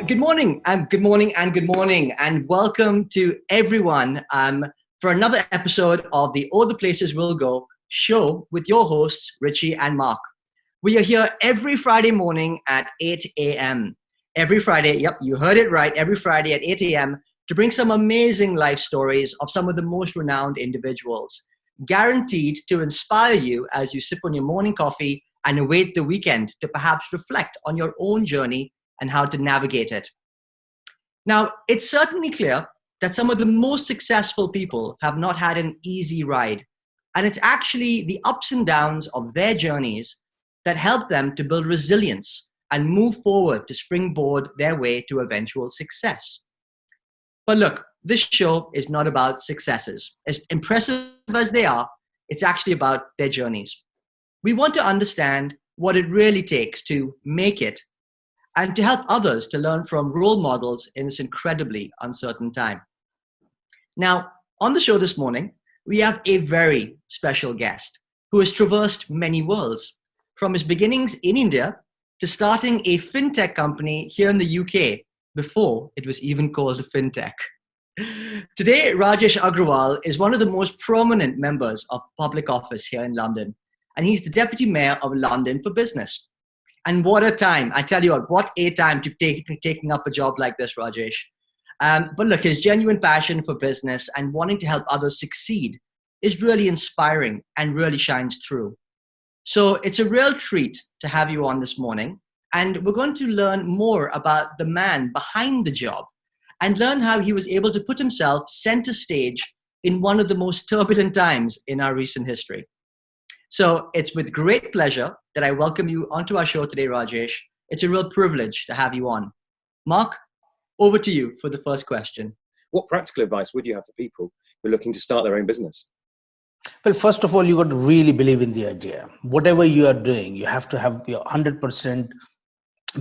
Good morning, good morning, and welcome to everyone for another episode of the All the Places We'll Go show with your hosts, Richie and Mark. We are here every Friday morning at 8 a.m. Every Friday, yep, you heard it right, every Friday at 8 a.m. to bring some amazing life stories of some of the most renowned individuals, guaranteed to inspire you as you sip on your morning coffee and await the weekend to perhaps reflect on your own journey and how to navigate it. Now, it's certainly clear that some of the most successful people have not had an easy ride. And it's actually the ups and downs of their journeys that help them to build resilience and move forward to springboard their way to eventual success. But look, this show is not about successes. As impressive as they are, it's actually about their journeys. We want to understand what it really takes to make it and to help others to learn from role models in this incredibly uncertain time. Now, on the show this morning, we have a very special guest who has traversed many worlds, from his beginnings in India to starting a fintech company here in the UK before it was even called fintech. Today, Rajesh Agrawal is one of the most prominent members of public office here in London, and he's the Deputy Mayor of London for Business. And what a time, I tell you what a time to taking up a job like this, Rajesh. But look, his genuine passion for business and wanting to help others succeed is really inspiring and really shines through. So it's a real treat to have you on this morning. And we're going to learn more about the man behind the job and learn how he was able to put himself center stage in one of the most turbulent times in our recent history. So it's with great pleasure that I welcome you onto our show today, Rajesh. It's a real privilege to have you on. Mark, over to you for the first question. What practical advice would you have for people who are looking to start their own business? Well, first of all, you got to really believe in the idea. Whatever you are doing, you have to have your 100%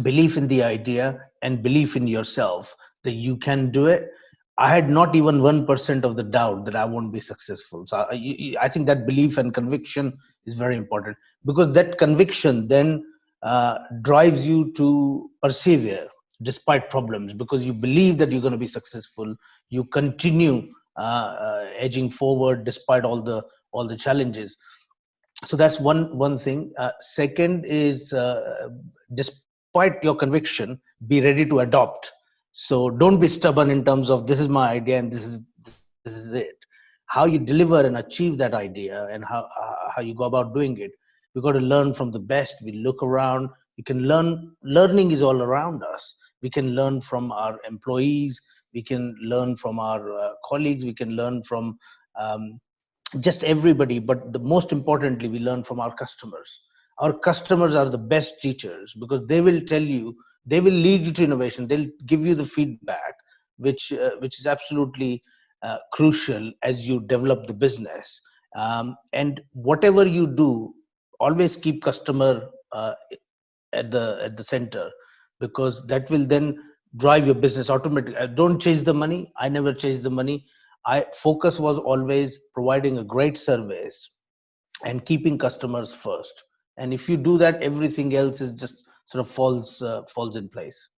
belief in the idea and belief in yourself that you can do it. I had not even 1% of the doubt that I won't be successful. So I think that belief and conviction is very important, because that conviction then drives you to persevere despite problems, because you believe that you're going to be successful. You continue edging forward despite all the challenges. So that's one thing. Second is, despite your conviction, be ready to adopt. So don't be stubborn in terms of this is my idea and this is it. How you deliver and achieve that idea and how you go about doing it. We've got to learn from the best. We look around. We can learn. Learning is all around us. We can learn from our employees. We can learn from our colleagues. We can learn from just everybody. But the most importantly, we learn from our customers. Our customers are the best teachers, because they will tell you, they will lead you to innovation. They'll give you the feedback, which is absolutely crucial as you develop the business. And whatever you do, always keep customer at the center, because that will then drive your business automatically. Don't chase the money. I never chase the money. Focus was always providing a great service and keeping customers first. And if you do that, everything else is just sort of falls in place.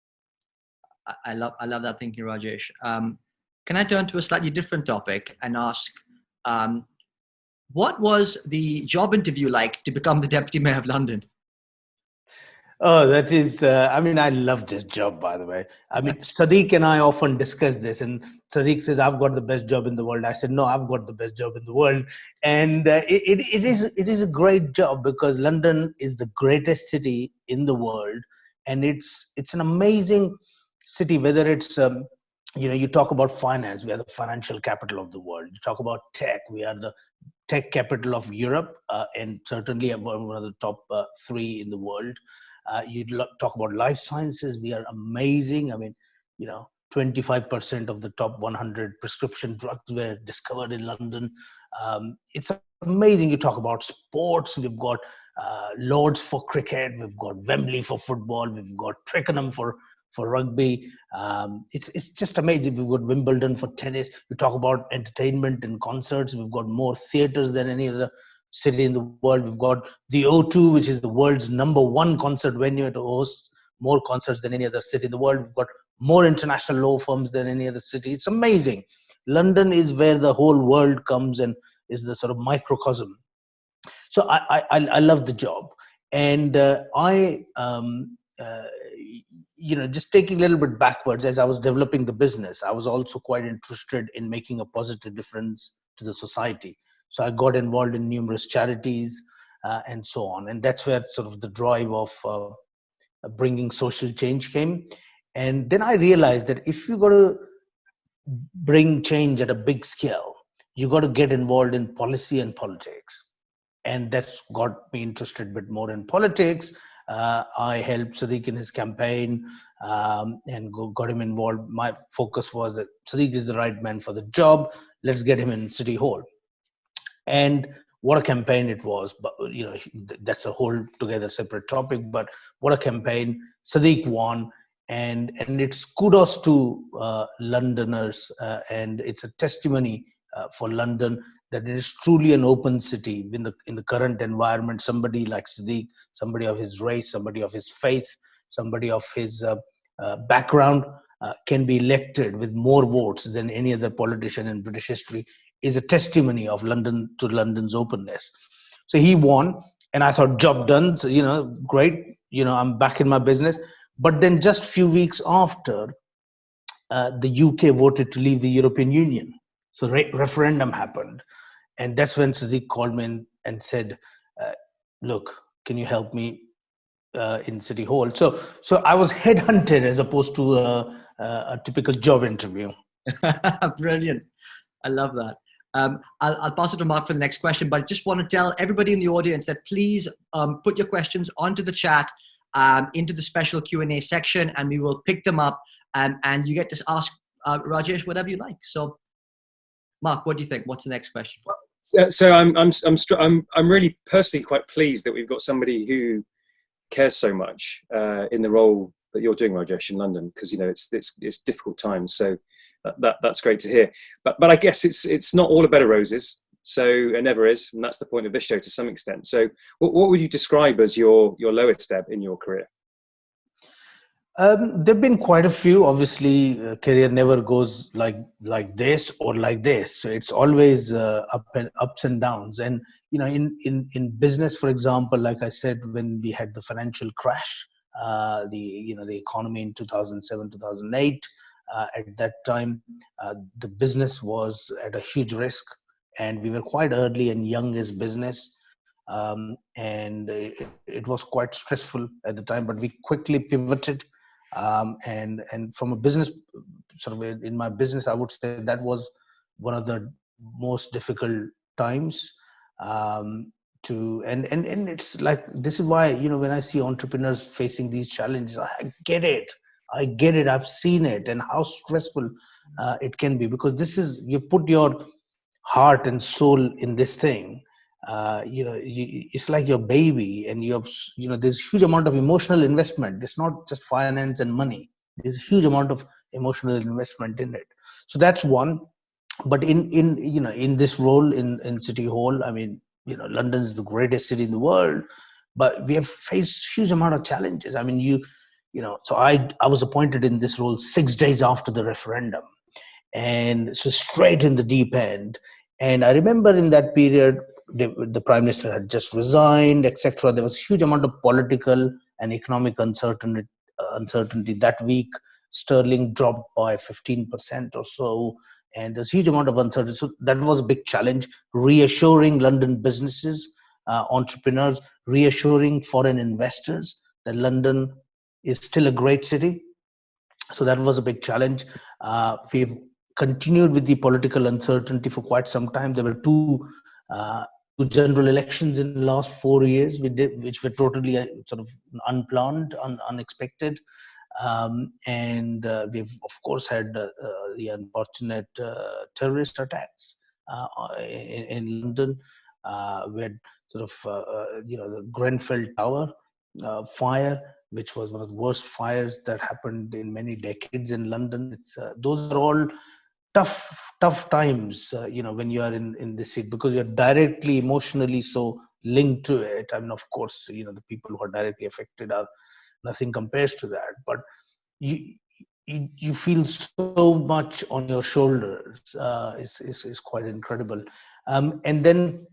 I love that thinking, Rajesh. Can I turn to a slightly different topic and ask, what was the job interview like to become the Deputy Mayor of London? Oh, that is, I love this job, by the way. Sadiq and I often discuss this, and Sadiq says, I've got the best job in the world. I said, no, I've got the best job in the world. And it is a great job, because London is the greatest city in the world. And it's an amazing city, whether it's, you talk about finance, we are the financial capital of the world. You talk about tech, we are the tech capital of Europe, and certainly one of the top 3 in the world. You talk about life sciences, we are amazing. 25% of the top 100 prescription drugs were discovered in London. It's amazing. You talk about sports, we've got Lords for cricket, we've got Wembley for football, we've got Twickenham for rugby. It's just amazing. We've got Wimbledon for tennis. We talk about entertainment and concerts, we've got more theaters than any other city in the world. We've got the O2, which is the world's #1 concert venue. It hosts more concerts than any other city in the world. We've got more international law firms than any other city. It's amazing. London is where the whole world comes and is the sort of microcosm. So I love the job, and just taking a little bit backwards, as I was developing the business, I was also quite interested in making a positive difference to the society. So I got involved in numerous charities and so on, and that's where sort of the drive of bringing social change came. And then I realized that if you got to bring change at a big scale, you got to get involved in policy and politics, and that's got me interested a bit more in politics. I helped Sadiq in his campaign and got him involved. My focus was that Sadiq is the right man for the job. Let's get him in City Hall. And what a campaign it was. But that's a whole together separate topic. But what a campaign! Sadiq won, and it's kudos to Londoners, and it's a testimony for London that it is truly an open city in the current environment. Somebody like Sadiq, somebody of his race, somebody of his faith, somebody of his background can be elected with more votes than any other politician in British history, is a testimony of London's openness. So he won, and I thought, job done. So, great. I'm back in my business. But then just a few weeks after, the UK voted to leave the European Union. So referendum happened. And that's when Sadiq called me and said, look, can you help me in City Hall? So I was headhunted as opposed to a typical job interview. Brilliant. I love that. I'll pass it to Mark for the next question, but I just want to tell everybody in the audience that please put your questions onto the chat, into the special Q&A section, and we will pick them up, and you get to ask Rajesh whatever you like. So Mark, what do you think? What's the next question? So I'm really personally quite pleased that we've got somebody who cares so much in the role that you're doing, Rajesh, in London, because it's difficult times. So that's great to hear. But I guess it's not all a bed of roses. So it never is, and that's the point of this show to some extent. So what would you describe as your lowest ebb in your career? There've been quite a few. Obviously, career never goes like this or like this. So it's always ups and downs. And in business, for example, like I said, when we had the financial crash, the economy in 2007, 2008, at that time, the business was at a huge risk, and we were quite early and young as business. And it was quite stressful at the time, but we quickly pivoted. And from a business sort of in my business, I would say that was one of the most difficult times. And it's like, this is why, when I see entrepreneurs facing these challenges, I get it. I've seen it, and how stressful it can be, because this is, you put your heart and soul in this thing. It's like your baby, and there's huge amount of emotional investment. It's not just finance and money. There's a huge amount of emotional investment in it. So that's one. But in this role in City Hall, I mean, London is the greatest city in the world, but we have faced huge amount of challenges. I mean, so I was appointed in this role 6 days after the referendum, and so straight in the deep end. And I remember in that period, the Prime Minister had just resigned, etc. There was huge amount of political and economic uncertainty that week. Sterling dropped by 15% or so, and there's huge amount of uncertainty. So that was a big challenge, reassuring London businesses, entrepreneurs, reassuring foreign investors that London is still a great city. So that was a big challenge. We've continued with the political uncertainty for quite some time. There were two general elections in the last 4 years, which were totally sort of unplanned, unexpected. And we've, of course, had the unfortunate terrorist attacks in London. We had sort of, the Grenfell Tower fire, which was one of the worst fires that happened in many decades in London. Those are all tough times, when you are in this seat, because you're directly emotionally so linked to it. I mean, of course, the people who are directly affected are nothing compares to that. But you feel so much on your shoulders. Is quite incredible. And then,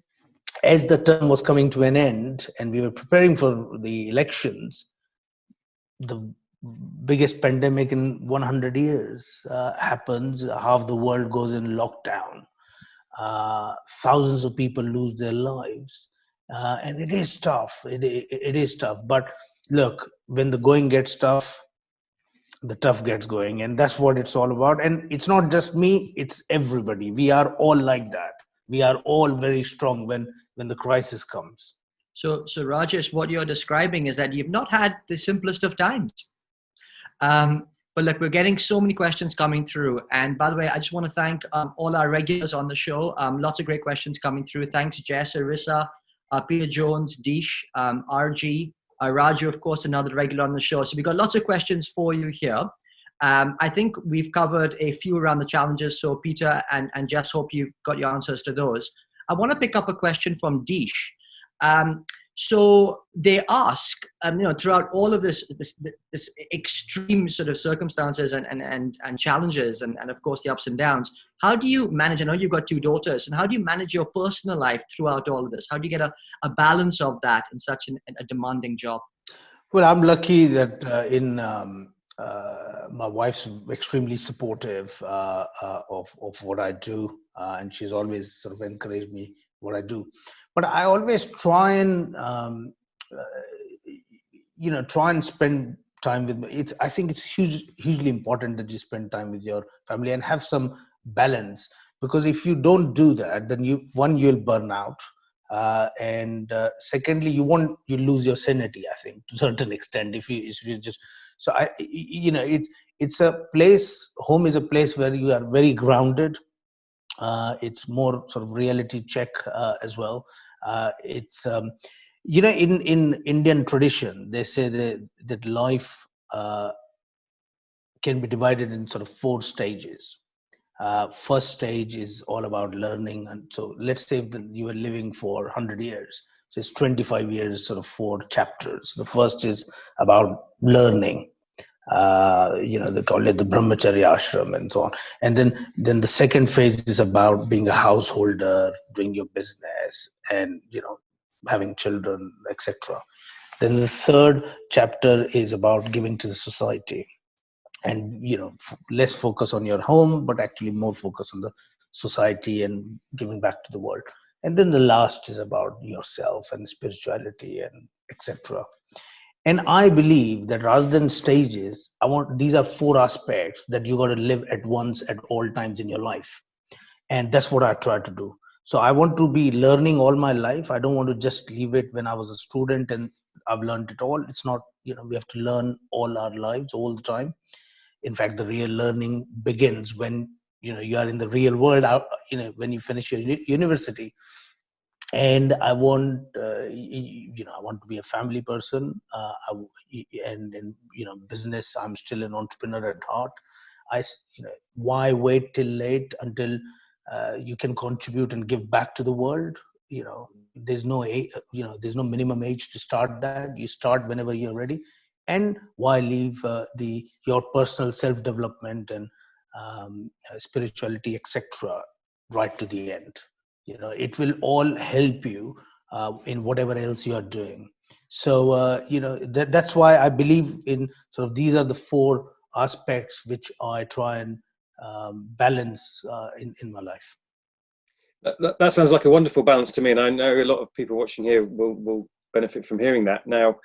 as the term was coming to an end, and we were preparing for the elections, the biggest pandemic in 100 years happens. Half the world goes in lockdown. Thousands of people lose their lives, and it is tough. It is tough. But look, when the going gets tough, the tough gets going, and that's what it's all about. And it's not just me; it's everybody. We are all like that. We are all very strong when the crisis comes. So Rajesh, what you're describing is that you've not had the simplest of times. But look, we're getting so many questions coming through. And by the way, I just want to thank all our regulars on the show. Lots of great questions coming through. Thanks, Jess, Arissa, Peter Jones, Dish, RG, Raju, of course, another regular on the show. So we've got lots of questions for you here. I think we've covered a few around the challenges. So Peter and Jess, hope you've got your answers to those. I want to pick up a question from Dish. So they ask, throughout all of this extreme sort of circumstances and challenges and of course the ups and downs, how do you manage? I know you've got two daughters, and how do you manage your personal life throughout all of this? How do you get a balance of that in such a demanding job? Well, I'm lucky that my wife's extremely supportive of what I do, and she's always sort of encouraged me what I do. But I always try and try and spend time with me. I think it's hugely important that you spend time with your family and have some balance, because if you don't do that, then you'll burn out, and secondly, you lose your sanity, I think, to a certain extent, if you just. So it's a place. Home is a place where you are very grounded. It's more sort of reality check as well. It's in Indian tradition, they say that life can be divided in sort of 4 stages. First stage is all about learning, and so let's say if you are living for 100 years, so it's 25 years, sort of 4 chapters. The first is about learning. They call it the brahmacharya ashram and so on. And then the second phase is about being a householder, doing your business, and having children, etc. Then the third chapter is about giving to the society, and less focus on your home, but actually more focus on the society and giving back to the world. And then the last is about yourself and spirituality and etc. And I believe that rather than stages, these are 4 aspects that you got to live at once at all times in your life. And that's what I try to do. So I want to be learning all my life. I don't want to just leave it when I was a student and I've learned it all. It's not, we have to learn all our lives, all the time. In fact, the real learning begins when, you are in the real world, when you finish your university. And I want, I want to be a family person, and business. I'm still an entrepreneur at heart. Why wait till late until you can contribute and give back to the world? There's no there's no minimum age to start that. You start whenever you're ready. And why leave your personal self development and spirituality, etc., right to the end? It will all help you in whatever else you are doing. So that's why I believe in sort of these are the 4 aspects which I try and balance in my life. That sounds like a wonderful balance to me, and I know a lot of people watching here will benefit from hearing that. Now,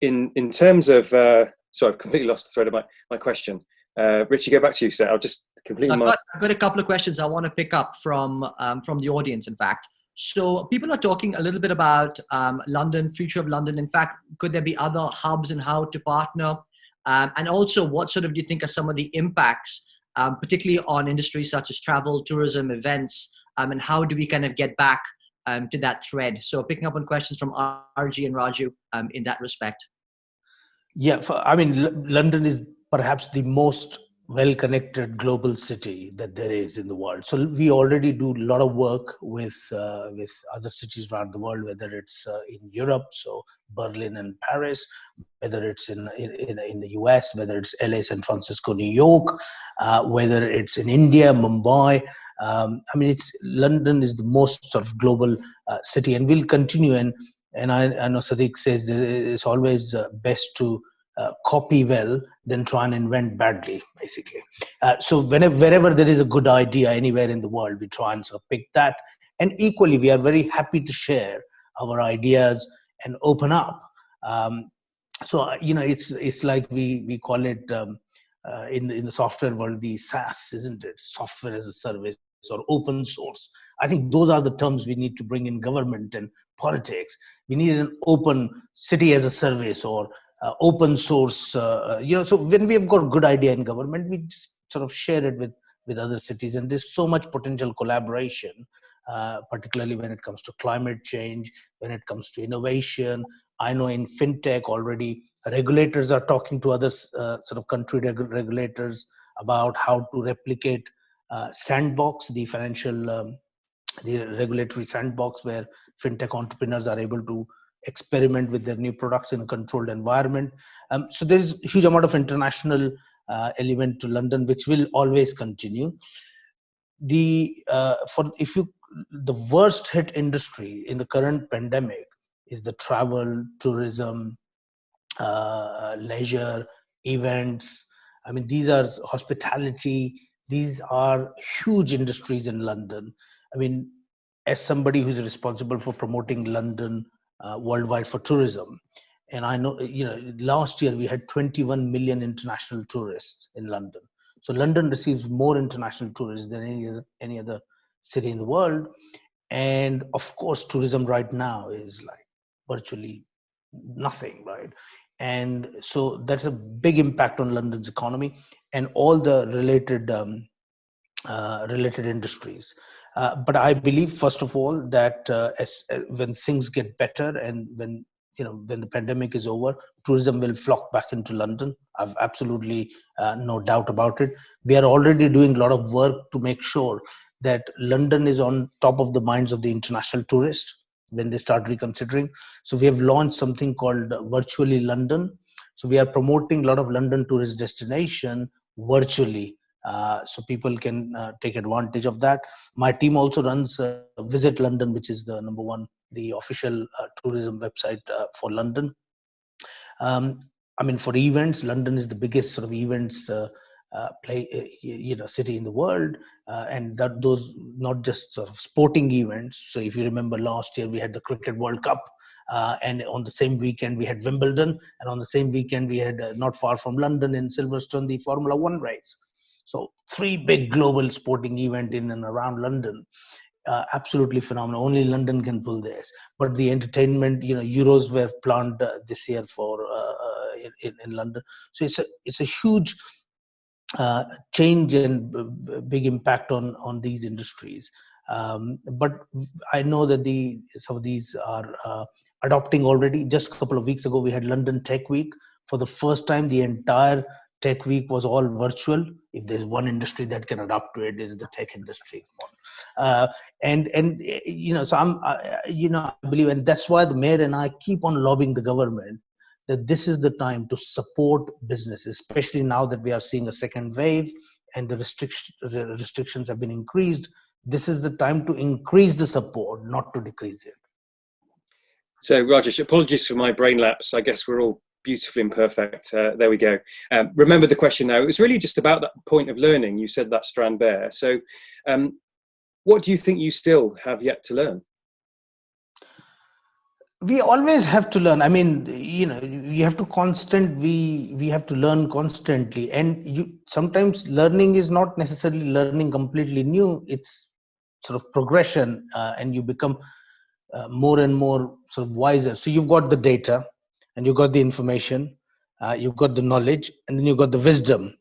in terms of sorry, I've completely lost the thread of my question. Richie, go back to you, sir. I'll just completely. I've got a couple of questions I want to pick up from the audience, in fact. So people are talking a little bit about London, future of London. In fact, could there be other hubs and how to partner? And also, what sort of do you think are some of the impacts, particularly on industries such as travel, tourism, events, and how do we kind of get back to that thread? So picking up on questions from RG and Raju in that respect. Yeah, London is perhaps the most well-connected global city that there is in the world. So we already do a lot of work with other cities around the world, whether it's in Europe, so Berlin and Paris, whether it's in the US, whether it's LA, San Francisco, New York, whether it's in India, Mumbai. I mean, it's London is the most sort of global city, and will continue. And I know Sadiq says that it's always best to copy well than try and invent badly, basically. So wherever there is a good idea anywhere in the world, we try and sort of pick that. And equally, we are very happy to share our ideas and open up. It's like we call it in the software world, the SaaS, isn't it? Software as a service or open source. I think those are the terms we need to bring in government and politics. We need an open city as a service, or open source. So when we have got a good idea in government, we just sort of share it with other cities, and there's so much potential collaboration, particularly when it comes to climate change, when it comes to innovation. I know in fintech already regulators are talking to other sort of country regulators about how to replicate sandbox, the financial the regulatory sandbox, where fintech entrepreneurs are able to experiment with their new products in a controlled environment. So there's a huge amount of international element to London, which will always continue. The worst hit industry in the current pandemic is the travel, tourism, leisure, events. I mean, these are hospitality. These are huge industries in London. I mean, as somebody who's responsible for promoting London worldwide for tourism, and I know, last year we had 21 million international tourists in London. So London receives more international tourists than any other city in the world. And of course, tourism right now is like virtually nothing, right? And so that's a big impact on London's economy and all the related industries. But I believe, first of all, that when things get better, and when the pandemic is over, tourism will flock back into London. I've absolutely no doubt about it. We are already doing a lot of work to make sure that London is on top of the minds of the international tourist when they start reconsidering. So we have launched something called Virtually London. So we are promoting a lot of London tourist destination virtually, so people can take advantage of that. My team also runs Visit London, which is the number one, the official tourism website for London. I mean, for events, London is the biggest sort of events city in the world, and that those not just sort of sporting events. So if you remember last year, we had the Cricket World Cup. And on the same weekend, we had Wimbledon. And on the same weekend, we had not far from London in Silverstone, the Formula One race. So three big global sporting event in and around London. Absolutely phenomenal. Only London can pull this. But the entertainment, Euros were planned this year for in London. So it's a huge change and big impact on these industries. But I know that some of these are adopting already. Just a couple of weeks ago, we had London Tech Week. For the first time, the entire Tech Week was all virtual. If there's one industry that can adapt to it, is the tech industry. So I believe, and that's why the mayor and I keep on lobbying the government that this is the time to support businesses, especially now that we are seeing a second wave and the restrictions have been increased. This is the time to increase the support, not to decrease it. So, Rajesh, apologies for my brain lapse. I guess we're all beautifully imperfect. There we go. Remember the question now. It was really just about that point of learning. You said that strand there. So what do you think you still have yet to learn? We always have to learn. I mean, you have to we have to learn constantly. And sometimes learning is not necessarily learning completely new. It's sort of progression, and you become more and more sort of wiser. So you've got the data, and you've got the information, you've got the knowledge, and then you've got the wisdom.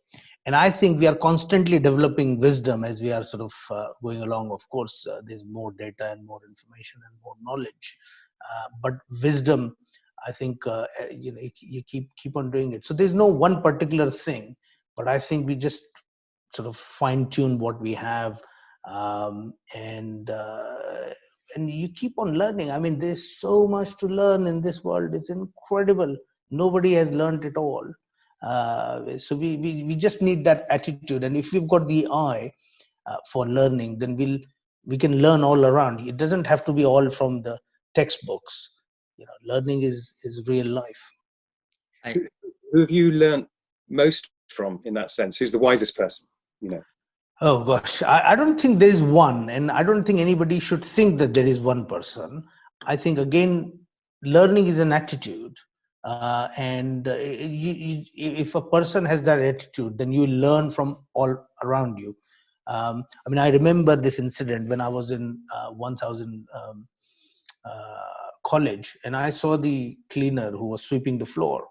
And I think we are constantly developing wisdom as we are sort of going along. Of course, there's more data and more information and more knowledge, but wisdom, I think, you keep on doing it. So there's no one particular thing, but I think we just sort of fine tune what we have, and you keep on learning. I mean, there's so much to learn in this world. It's incredible. Nobody has learned it all. So we just need that attitude. And if we've got the eye for learning, then we can learn all around. It doesn't have to be all from the textbooks. Learning is real life. Who have you learned most from in that sense? Who's the wisest person? Oh gosh, I don't think there is one, and I don't think anybody should think that there is one person. I think again, learning is an attitude, and if a person has that attitude, then you learn from all around you. I mean, I remember this incident when I was in 1000 college, and I saw the cleaner who was sweeping the floor,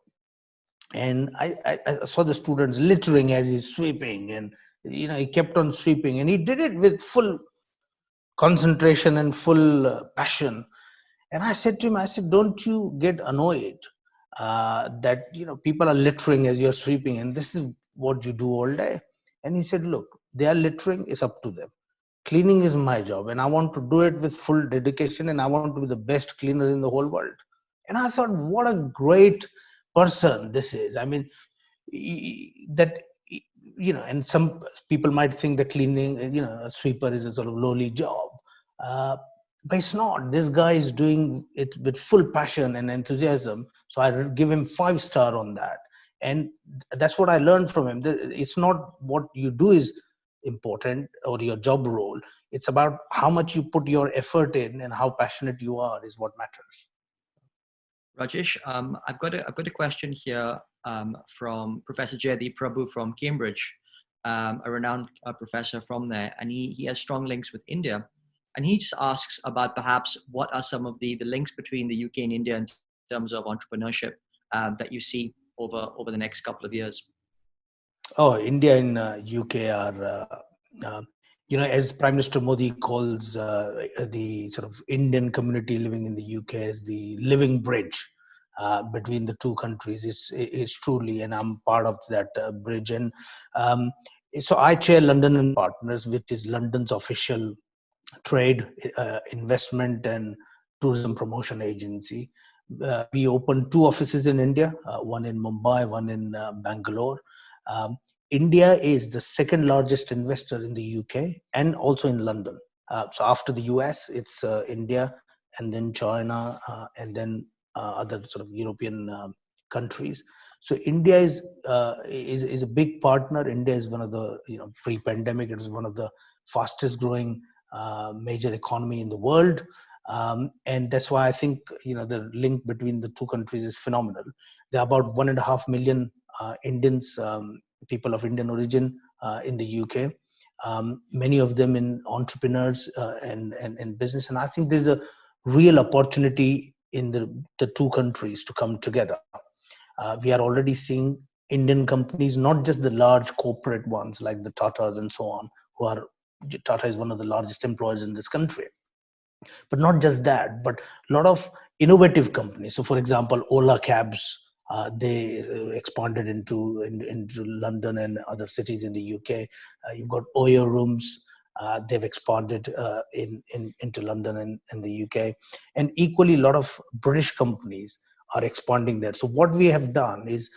and I saw the students littering as he's sweeping, and he kept on sweeping, and he did it with full concentration and full passion. And I said to him, I said, don't you get annoyed that people are littering as you're sweeping, and this is what you do all day? And he said, look, they are littering, it's up to them. Cleaning is my job, and I want to do it with full dedication, and I want to be the best cleaner in the whole world. And I thought, what a great person this is. I mean, that and some people might think that cleaning, a sweeper is a sort of lowly job, but it's not. This guy is doing it with full passion and enthusiasm, so I give him 5-star on that. And that's what I learned from him. It's not what you do is important, or your job role. It's about how much you put your effort in, and how passionate you are is what matters. Rajesh, I've got a question here from Professor Jaydeep Prabhu from Cambridge, a renowned professor from there, and he has strong links with India, and he just asks about perhaps what are some of the links between the UK and India in terms of entrepreneurship that you see over the next couple of years. Oh, India and UK are, as Prime Minister Modi calls the sort of Indian community living in the UK as the living bridge between the two countries. Is truly, and I'm part of that bridge. And so I chair London and Partners, which is London's official trade, investment and tourism promotion agency. We opened 2 offices in India, one in Mumbai, one in Bangalore. India is the second largest investor in the UK and also in London. So after the US, it's India, and then China, and then other sort of European countries. So India is a big partner. India is one of the, pre-pandemic, it was one of the fastest growing major economy in the world. And that's why I think, the link between the two countries is phenomenal. There are about 1.5 million Indians, people of Indian origin in the UK. Many of them in entrepreneurs and business. And I think there's a real opportunity in the two countries to come together. We are already seeing Indian companies, not just the large corporate ones like the Tatas and so on, Tata is one of the largest employers in this country. But not just that, but a lot of innovative companies. So for example, Ola Cabs, they expanded into London and other cities in the UK. You've got Oyo Rooms, they've expanded into London and the UK. And equally, a lot of British companies are expanding there. So what we have done is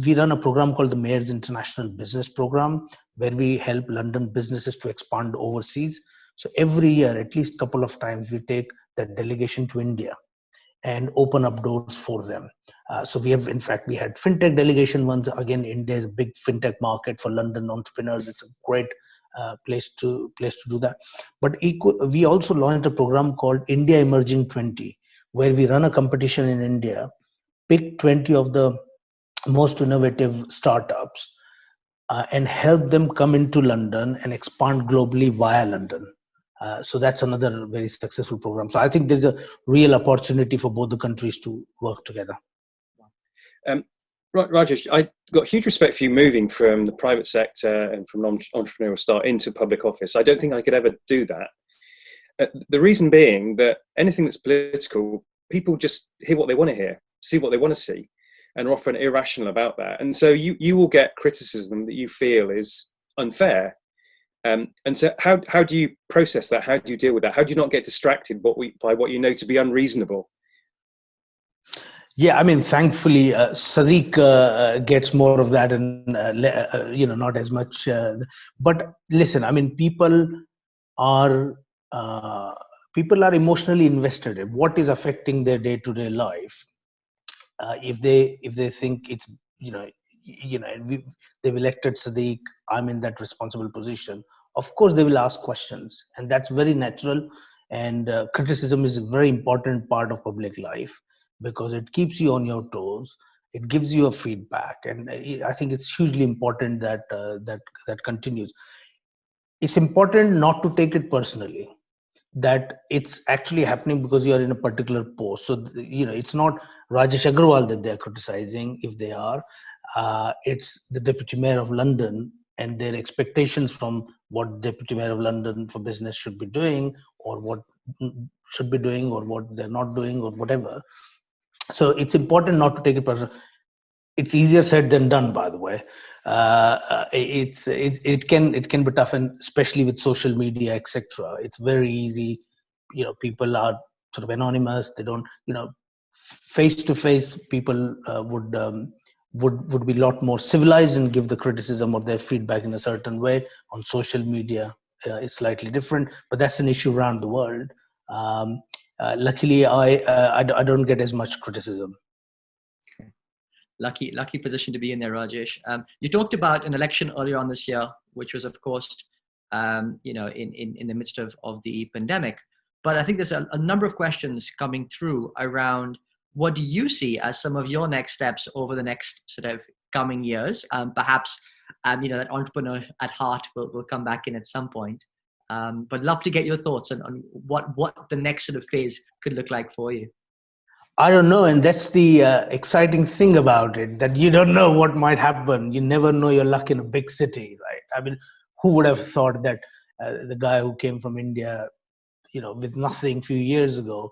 we run a program called the Mayor's International Business Program, where we help London businesses to expand overseas. So every year, at least a couple of times, we take that delegation to India and open up doors for them. So we have, in fact, we had fintech delegation once. Again, India is a big fintech market for London entrepreneurs. It's a great place to do that. But we also launched a program called India Emerging 20, where we run a competition in India, pick 20 of the most innovative startups and help them come into London and expand globally via London. So that's another very successful program. So I think there's a real opportunity for both the countries to work together. Rajesh, I got huge respect for you moving from the private sector and from entrepreneurial start into public office. I don't think I could ever do that. The reason being that anything that's political, people just hear what they want to hear, see what they want to see, and are often irrational about that. And so you will get criticism that you feel is unfair. And so how do you process that? How do you deal with that? How do you not get distracted by what you know to be unreasonable? Yeah, I mean, thankfully, Sadiq gets more of that, and not as much. But listen, I mean, are uh, people are emotionally invested in what is affecting their day-to-day life. If they think it's you know they've elected Sadiq, I'm in that responsible position. Of course, they will ask questions, and that's very natural. And criticism is a very important part of public life because it keeps you on your toes. It gives you a feedback, and I think it's hugely important that that continues. It's important not to take it personally, that it's actually happening because you are in a particular post. So it's not Rajesh Agrawal that they're criticizing. If they are, it's the deputy mayor of London and their expectations from what deputy mayor of London for business should be doing, or what should be doing, or what they're not doing, or whatever. So it's important not to take it personal. It's easier said than done, by the way. It can be tough, and especially with social media, etc. It's very easy. People are sort of anonymous. They don't, face to face. People would be a lot more civilized and give the criticism or their feedback in a certain way. On social media, it's slightly different, but that's an issue around the world. Luckily, I don't get as much criticism. Lucky position to be in there, Rajesh. You talked about an election earlier on this year, which was, of course, in the midst of the pandemic. But I think there's a number of questions coming through around what do you see as some of your next steps over the next sort of coming years? Perhaps, that entrepreneur at heart will come back in at some point. But love to get your thoughts on what the next sort of phase could look like for you. I don't know, and that's the exciting thing about it, that you don't know what might happen. You never know your luck in a big city, right? I mean, who would have thought that the guy who came from India, with nothing a few years ago,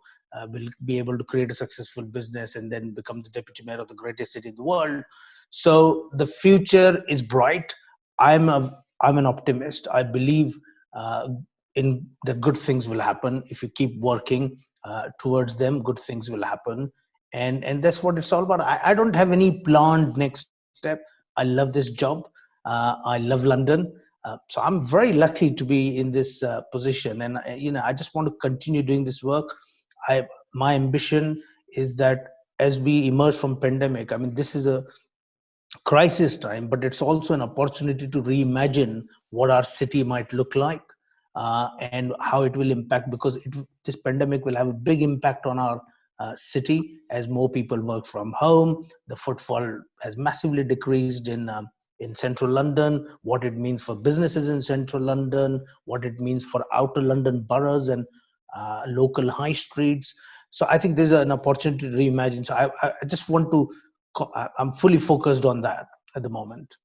will be able to create a successful business and then become the deputy mayor of the greatest city in the world. So the future is bright. I'm an optimist. I believe in the good things will happen if you keep working towards them. Good things will happen, and that's what it's all about. I don't have any planned next step. I love this job. I love London. So I'm very lucky to be in this position, and I just want to continue doing this work. My ambition is that as we emerge from pandemic, I mean, this is a crisis time, but it's also an opportunity to reimagine what our city might look like, and how it will impact, because this pandemic will have a big impact on our city as more people work from home. The footfall has massively decreased in central London. What it means for businesses in central London, what it means for outer London boroughs and local high streets. So I think there's an opportunity to reimagine. So I just want to. I'm fully focused on that at the moment.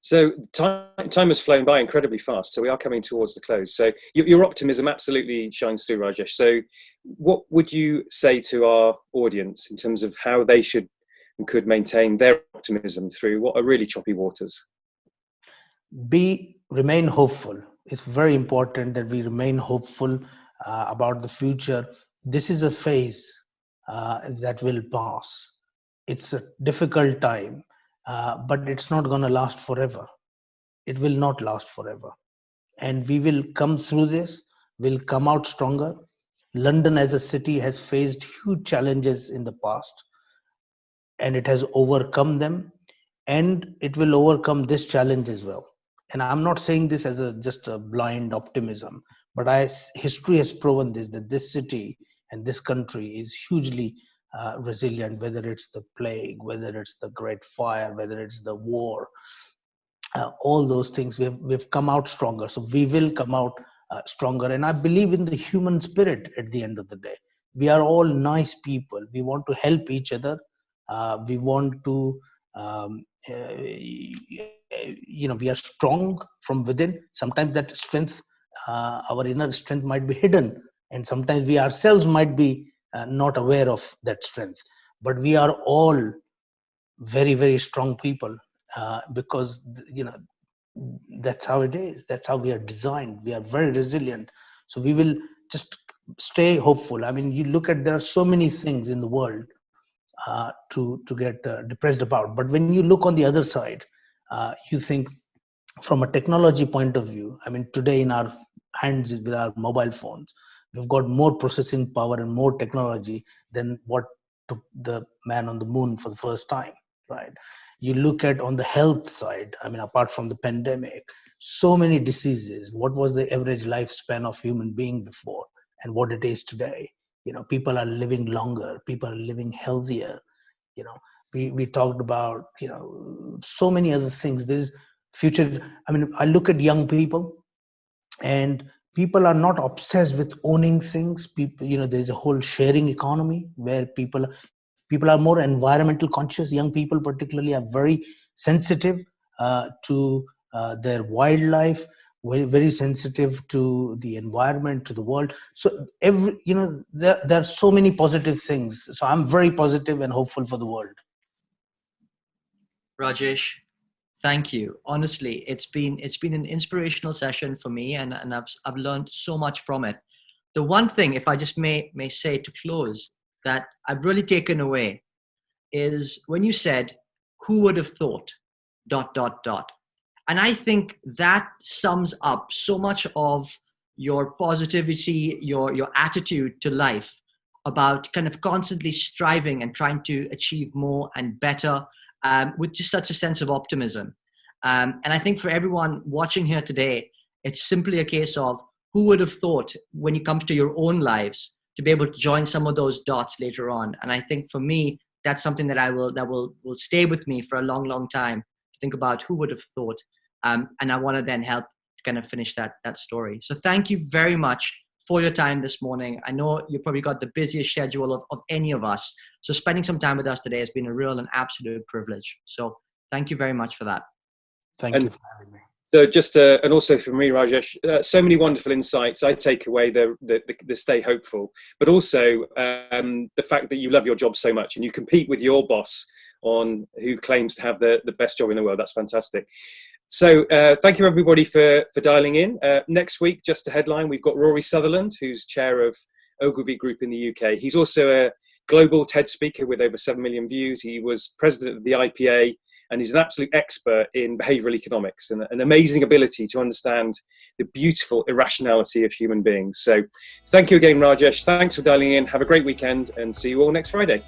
So time has flown by incredibly fast. So we are coming towards the close. So your optimism absolutely shines through, Rajesh. So what would you say to our audience in terms of how they should and could maintain their optimism through what are really choppy waters? Remain hopeful. It's very important that we remain hopeful about the future. This is a phase that will pass. It's a difficult time, but it's not going to last forever. It will not last forever. And we will come through this, we'll come out stronger. London as a city has faced huge challenges in the past, and it has overcome them, and it will overcome this challenge as well. And I'm not saying this as just a blind optimism, but history has proven this, that this city and this country is hugely resilient, whether it's the plague, whether it's the Great Fire, whether it's the war, all those things. We've come out stronger. So we will come out stronger. And I believe in the human spirit at the end of the day. We are all nice people. We want to help each other. We want to, we are strong from within. Sometimes that strength, our inner strength might be hidden. And sometimes we ourselves might be not aware of that strength. But we are all very, very strong people, because, that's how it is. That's how we are designed. We are very resilient. So we will just stay hopeful. I mean, you look at, there are so many things in the world to get depressed about. But when you look on the other side, you think from a technology point of view, I mean, today in our hands with our mobile phones, we've got more processing power and more technology than what took the man on the moon for the first time, right? You look at on the health side, I mean, apart from the pandemic, so many diseases. What was the average lifespan of human being before and what it is today? People are living longer, people are living healthier. We talked about, so many other things. There's future. I mean, I look at young people, and people are not obsessed with owning things. People, there's a whole sharing economy where people are more environmental conscious. Young people particularly are very sensitive to their wildlife, very, very sensitive to the environment, to the world. So there are so many positive things. So I'm very positive and hopeful for the world. Rajesh, thank you. Honestly, it's been an inspirational session for me, and I've learned so much from it. The one thing, if I just may say to close, that I've really taken away is when you said, "Who would have thought?" ... And I think that sums up so much of your positivity, your attitude to life, about kind of constantly striving and trying to achieve more and better, with just such a sense of optimism. And I think for everyone watching here today, it's simply a case of who would have thought when it comes to your own lives to be able to join some of those dots later on. And I think for me, that's something that will stay with me for a long, long time, to think about who would have thought. And I want to then help to kind of finish that story. So thank you very much for your time this morning. I know you probably got the busiest schedule of any of us. So spending some time with us today has been a real and absolute privilege. So thank you very much for that. Thank you for having me. So just and also for me, Rajesh, so many wonderful insights. I take away the stay hopeful, but also the fact that you love your job so much and you compete with your boss on who claims to have the best job in the world. That's fantastic. So thank you everybody for dialing in. Next week, just a headline, we've got Rory Sutherland, who's chair of Ogilvy Group in the UK. He's also a global TED speaker with over 7 million views. He was president of the IPA, and he's an absolute expert in behavioral economics and an amazing ability to understand the beautiful irrationality of human beings. So thank you again, Rajesh. Thanks for dialing in. Have a great weekend and see you all next Friday.